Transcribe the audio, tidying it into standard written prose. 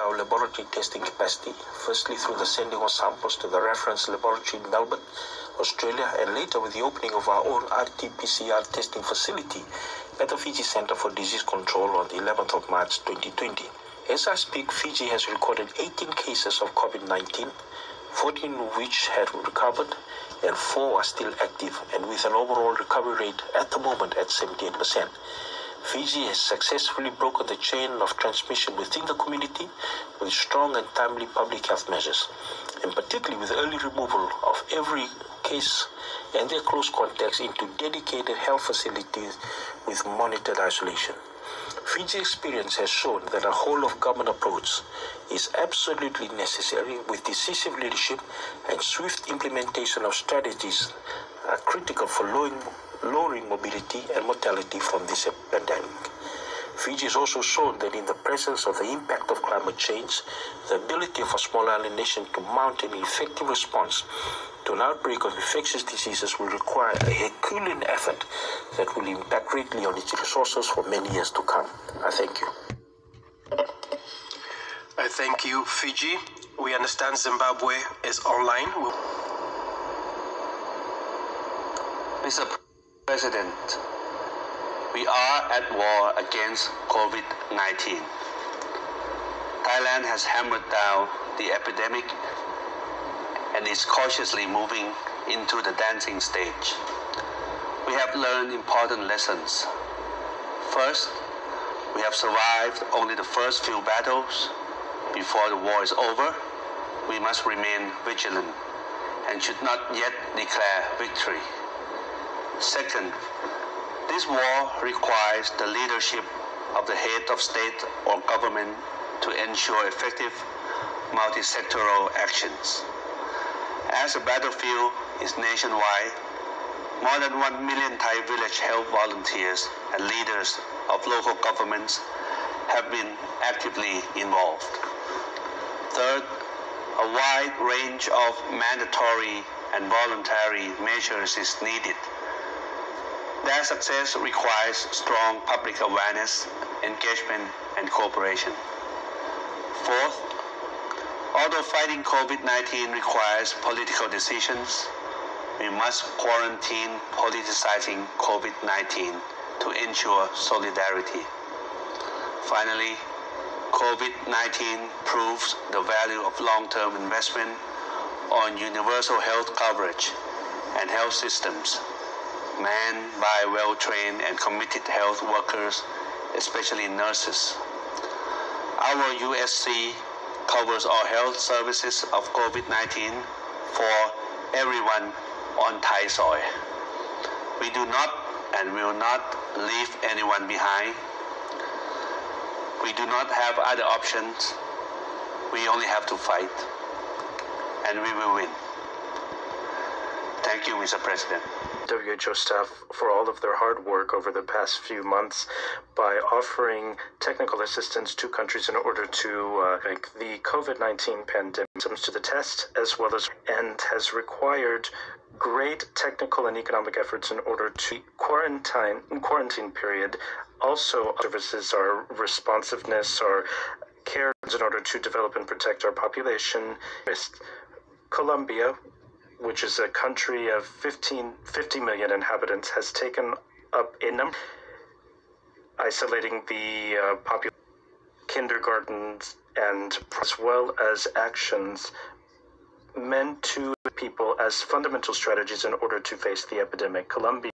our laboratory testing capacity, firstly through the sending of samples to the reference laboratory in Melbourne, Australia, and later with the opening of our own RT-PCR testing facility at the Fiji Centre for Disease Control on the 11th of March 2020. As I speak, Fiji has recorded 18 cases of COVID-19, 14 of which had recovered, and 4 are still active, and with an overall recovery rate at the moment at 78%. Fiji has successfully broken the chain of transmission within the community with strong and timely public health measures, and particularly with early removal of every case and their close contacts into dedicated health facilities with monitored isolation. Fiji experience has shown that a whole-of-government approach is absolutely necessary, with decisive leadership and swift implementation of strategies are critical for lowering mobility and mortality from this pandemic. Fiji has also shown that in the presence of the impact of climate change, the ability of a small island nation to mount an effective response to an outbreak of infectious diseases will require a Herculean effort that will impact greatly on its resources for many years to come. I thank you. I thank you, Fiji. We understand Zimbabwe is online. Mr. President, we are at war against COVID-19. Thailand has hammered down the epidemic and is cautiously moving into the dancing stage. We have learned important lessons. First, we have survived only the first few battles. Before the war is over, we must remain vigilant and should not yet declare victory. Second, this war requires the leadership of the head of state or government to ensure effective multi-sectoral actions. As the battlefield is nationwide, more than 1 million Thai village health volunteers and leaders of local governments have been actively involved. Third, a wide range of mandatory and voluntary measures is needed. Their success requires strong public awareness, engagement, and cooperation. Fourth, although fighting COVID-19 requires political decisions, we must quarantine politicizing COVID-19 to ensure solidarity. Finally, COVID-19 proves the value of long-term investment on universal health coverage and health systems, manned by well-trained and committed health workers, especially nurses. Our USC covers all health services of COVID-19 for everyone on Thai soil. We do not and will not leave anyone behind. We do not have other options. We only have to fight, and we will win. Thank you, Mr. President. WHO staff for all of their hard work over the past few months by offering technical assistance to countries in order to make the COVID-19 pandemic to the test, as well as, and has required great technical and economic efforts in order to quarantine period. Also, services, our responsiveness, our care in order to develop and protect our population. Colombia, which is a country of 50 million inhabitants, has taken up a number, isolating the population, kindergartens, and as well as actions meant to people as fundamental strategies in order to face the epidemic. Colombia